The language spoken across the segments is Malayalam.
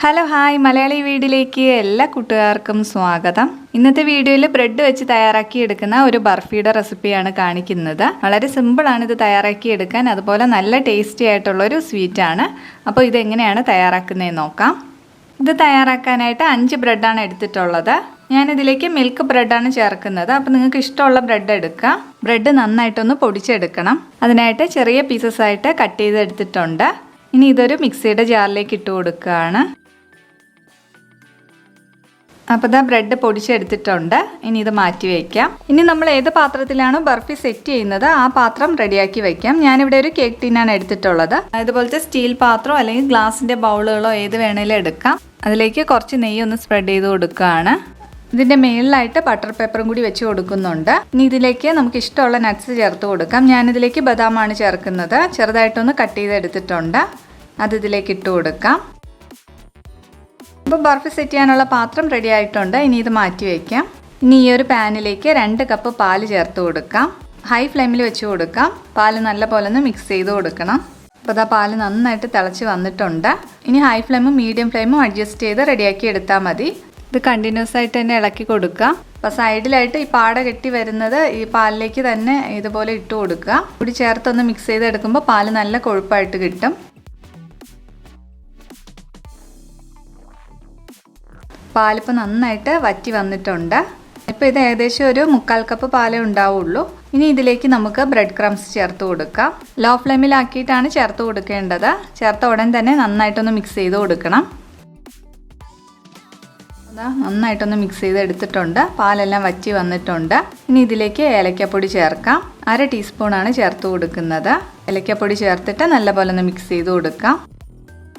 ഹലോ ഹായ് മലയാളി വീഡിയോയിലേക്ക് എല്ലാ കൂട്ടുകാർക്കും സ്വാഗതം. ഇന്നത്തെ വീഡിയോയിൽ ബ്രെഡ് വെച്ച് തയ്യാറാക്കി എടുക്കുന്ന ഒരു ബർഫിയുടെ റെസിപ്പിയാണ് കാണിക്കുന്നത്. വളരെ സിമ്പിളാണ് ഇത് തയ്യാറാക്കി എടുക്കാൻ, അതുപോലെ നല്ല ടേസ്റ്റി ആയിട്ടുള്ളൊരു സ്വീറ്റാണ്. അപ്പോൾ ഇതെങ്ങനെയാണ് തയ്യാറാക്കുന്നതെന്ന് നോക്കാം. ഇത് തയ്യാറാക്കാനായിട്ട് 5 ബ്രെഡാണ് എടുത്തിട്ടുള്ളത്. ഞാനിതിലേക്ക് മിൽക്ക് ബ്രെഡാണ് ചേർക്കുന്നത്. അപ്പോൾ നിങ്ങൾക്ക് ഇഷ്ടമുള്ള ബ്രെഡ് എടുക്കുക. ബ്രെഡ് നന്നായിട്ടൊന്ന് പൊടിച്ചെടുക്കണം. അതിനായിട്ട് ചെറിയ പീസസ് ആയിട്ട് കട്ട് ചെയ്തെടുത്തിട്ടുണ്ട്. ഇനി ഇതൊരു മിക്സിയുടെ ജാറിലേക്ക് ഇട്ട് കൊടുക്കുകയാണ്. അപ്പോൾ ഇതാ ബ്രെഡ് പൊടിച്ചെടുത്തിട്ടുണ്ട്. ഇനി ഇത് മാറ്റി വയ്ക്കാം. ഇനി നമ്മൾ ഏത് പാത്രത്തിലാണോ ബർഫി സെറ്റ് ചെയ്യുന്നത് ആ പാത്രം റെഡിയാക്കി വയ്ക്കാം. ഞാനിവിടെ ഒരു കേക്ക് ടീനാണ് എടുത്തിട്ടുള്ളത്. ഇതുപോലത്തെ സ്റ്റീൽ പാത്രമോ അല്ലെങ്കിൽ ഗ്ലാസിൻ്റെ ബൗളുകളോ ഏത് വേണേലും എടുക്കാം. അതിലേക്ക് കുറച്ച് നെയ്യ് ഒന്ന് സ്പ്രെഡ് ചെയ്ത് കൊടുക്കുകയാണ്. ഇതിൻ്റെ മേളിലായിട്ട് ബട്ടർ പേപ്പറും കൂടി വെച്ച് കൊടുക്കുന്നുണ്ട്. ഇനി ഇതിലേക്ക് നമുക്ക് ഇഷ്ടമുള്ള നട്ട്സ് ചേർത്ത് കൊടുക്കാം. ഞാനിതിലേക്ക് ബദാമാണ് ചേർക്കുന്നത്. ചെറുതായിട്ടൊന്ന് കട്ട് ചെയ്തെടുത്തിട്ടുണ്ട്. അത് ഇതിലേക്ക് ഇട്ട് കൊടുക്കാം. അപ്പോൾ ബർഫി സെറ്റ് ചെയ്യാനുള്ള പാത്രം റെഡി ആയിട്ടുണ്ട്. ഇനി ഇത് മാറ്റി വയ്ക്കാം. ഇനി ഈ ഒരു പാനിലേക്ക് 2 കപ്പ് പാല് ചേർത്ത് കൊടുക്കാം. ഹൈ ഫ്ലെയിമിൽ വെച്ച് കൊടുക്കാം. പാല് നല്ലപോലെ ഒന്ന് മിക്സ് ചെയ്ത് കൊടുക്കണം. അപ്പോൾ ഇതാ പാല് നന്നായിട്ട് തിളച്ച് വന്നിട്ടുണ്ട്. ഇനി ഹൈ ഫ്ലെയിമും മീഡിയം ഫ്ലെയിമും അഡ്ജസ്റ്റ് ചെയ്ത് റെഡിയാക്കി എടുത്താൽ മതി. ഇത് കണ്ടിന്യൂസ് ആയിട്ട് തന്നെ ഇളക്കി കൊടുക്കുക. അപ്പോൾ സൈഡിലായിട്ട് ഈ പാട കെട്ടി വരുന്നത് ഈ പാലിലേക്ക് തന്നെ ഇതുപോലെ ഇട്ട് കൊടുക്കുക. കൂടി ചേർത്തൊന്ന് മിക്സ് ചെയ്തെടുക്കുമ്പോൾ പാല് നല്ല കൊഴുപ്പായിട്ട് കിട്ടും. പാലിപ്പോൾ നന്നായിട്ട് വറ്റി വന്നിട്ടുണ്ട്. ഇപ്പോൾ ഇത് ഏകദേശം ഒരു 3/4 കപ്പ് പാലേ ഉണ്ടാവുള്ളൂ. ഇനി ഇതിലേക്ക് നമുക്ക് ബ്രെഡ് ക്രംസ് ചേർത്ത് കൊടുക്കാം. ലോ ഫ്ലെയിമിലാക്കിയിട്ടാണ് ചേർത്ത് കൊടുക്കേണ്ടത്. ചേർത്ത ഉടൻ തന്നെ നന്നായിട്ടൊന്ന് മിക്സ് ചെയ്ത് കൊടുക്കണം. നന്നായിട്ടൊന്ന് മിക്സ് ചെയ്ത് എടുത്തിട്ടുണ്ട്. പാലെല്ലാം വറ്റി വന്നിട്ടുണ്ട്. ഇനി ഇതിലേക്ക് ഏലക്കപ്പൊടി ചേർക്കാം. 1/2 ടീസ്പൂണാണ് ചേർത്ത് കൊടുക്കുന്നത്. ഏലക്കപ്പൊടി ചേർത്തിട്ട് നല്ലപോലെ ഒന്ന് മിക്സ് ചെയ്ത് കൊടുക്കാം.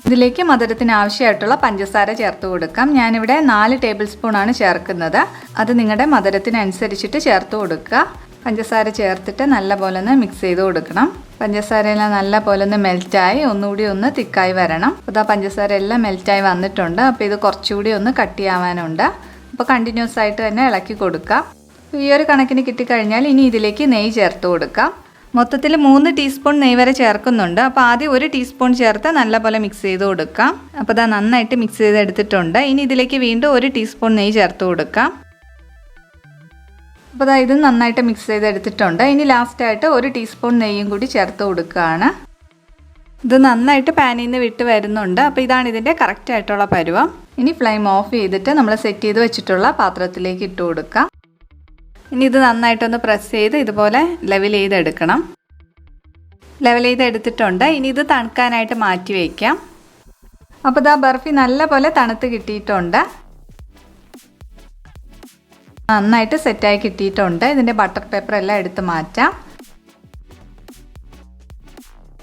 ഇതിലേക്ക് മധുരത്തിന് ആവശ്യമായിട്ടുള്ള പഞ്ചസാര ചേർത്ത് കൊടുക്കാം. ഞാനിവിടെ 4 ടേബിൾ സ്പൂണാണ് ചേർക്കുന്നത്. അത് നിങ്ങളുടെ മധുരത്തിനനുസരിച്ചിട്ട് ചേർത്ത് കൊടുക്കുക. പഞ്ചസാര ചേർത്തിട്ട് നല്ലപോലെ ഒന്ന് മിക്സ് ചെയ്ത് കൊടുക്കണം. പഞ്ചസാരയെല്ലാം നല്ലപോലെ ഒന്ന് മെൽറ്റായി ഒന്നുകൂടി ഒന്ന് തിക്കായി വരണം. അപ്പോൾ ആ പഞ്ചസാര എല്ലാം മെൽറ്റായി വന്നിട്ടുണ്ട്. അപ്പോൾ ഇത് കുറച്ചുകൂടി ഒന്ന് കട്ടിയാവാനുണ്ട്. അപ്പോൾ കണ്ടിന്യൂസ് ആയിട്ട് തന്നെ ഇളക്കി കൊടുക്കാം. ഈ ഒരു കണക്കിന് കിട്ടിക്കഴിഞ്ഞാൽ ഇനി ഇതിലേക്ക് നെയ്യ് ചേർത്ത് കൊടുക്കാം. മൊത്തത്തിൽ 3 ടീസ്പൂൺ നെയ്യ് വരെ ചേർക്കുന്നുണ്ട്. അപ്പോൾ ആദ്യം 1 ടീസ്പൂൺ ചേർത്ത് നല്ലപോലെ മിക്സ് ചെയ്ത് കൊടുക്കാം. അപ്പോൾ ഇതാ നന്നായിട്ട് മിക്സ് ചെയ്തെടുത്തിട്ടുണ്ട്. ഇനി ഇതിലേക്ക് വീണ്ടും 1 ടീസ്പൂൺ നെയ്യ് ചേർത്ത് കൊടുക്കാം. അപ്പോൾ ഇതാ ഇത് നന്നായിട്ട് മിക്സ് ചെയ്തെടുത്തിട്ടുണ്ട്. ഇനി ലാസ്റ്റായിട്ട് 1 ടീസ്പൂൺ നെയ്യും കൂടി ചേർത്ത് കൊടുക്കുകയാണ്. ഇത് നന്നായിട്ട് പാനിൽ നിന്ന് വിട്ട് വരുന്നുണ്ട്. അപ്പോൾ ഇതാണ് ഇതിൻ്റെ കറക്റ്റായിട്ടുള്ള പരുവം. ഇനി ഫ്ലെയിം ഓഫ് ചെയ്തിട്ട് നമ്മൾ സെറ്റ് ചെയ്ത് വെച്ചിട്ടുള്ള പാത്രത്തിലേക്ക് ഇട്ട് കൊടുക്കാം. ഇനി ഇത് നന്നായിട്ടൊന്ന് പ്രസ് ചെയ്ത് ഇതുപോലെ ലെവൽ ചെയ്തെടുക്കണം. ലെവൽ ചെയ്തെടുത്തിട്ടുണ്ട്. ഇനി ഇത് തണുക്കാനായിട്ട് മാറ്റി വയ്ക്കാം. അപ്പോൾ ഇതാ ബർഫി നല്ലപോലെ തണുത്ത് കിട്ടിയിട്ടുണ്ട്. നന്നായിട്ട് സെറ്റായി കിട്ടിയിട്ടുണ്ട്. ഇതിൻ്റെ ബട്ടർ പേപ്പർ എല്ലാം എടുത്ത് മാറ്റാം.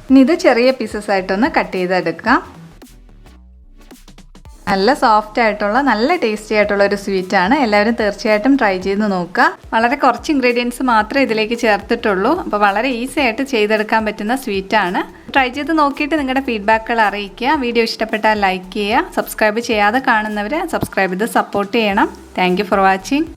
ഇനി ഇത് ചെറിയ പീസസ് ആയിട്ടൊന്ന് കട്ട് ചെയ്തെടുക്കാം. നല്ല സോഫ്റ്റ് ആയിട്ടുള്ള നല്ല ടേസ്റ്റി ആയിട്ടുള്ള ഒരു സ്വീറ്റാണ്. എല്ലാവരും തീർച്ചയായിട്ടും ട്രൈ ചെയ്ത് നോക്കുക. വളരെ കുറച്ച് ഇൻഗ്രീഡിയൻസ് മാത്രമേ ഇതിലേക്ക് ചേർത്തിട്ടുള്ളൂ. അപ്പോൾ വളരെ ഈസി ആയിട്ട് ചെയ്തെടുക്കാൻ പറ്റുന്ന സ്വീറ്റാണ്. ട്രൈ ചെയ്ത് നോക്കിയിട്ട് നിങ്ങളുടെ ഫീഡ്ബാക്കുകൾ അറിയിക്കുക. വീഡിയോ ഇഷ്ടപ്പെട്ടാൽ ലൈക്ക് ചെയ്യുക. സബ്സ്ക്രൈബ് ചെയ്യാതെ കാണുന്നവർ സബ്സ്ക്രൈബ് ചെയ്ത് സപ്പോർട്ട് ചെയ്യണം. Thank you for watching.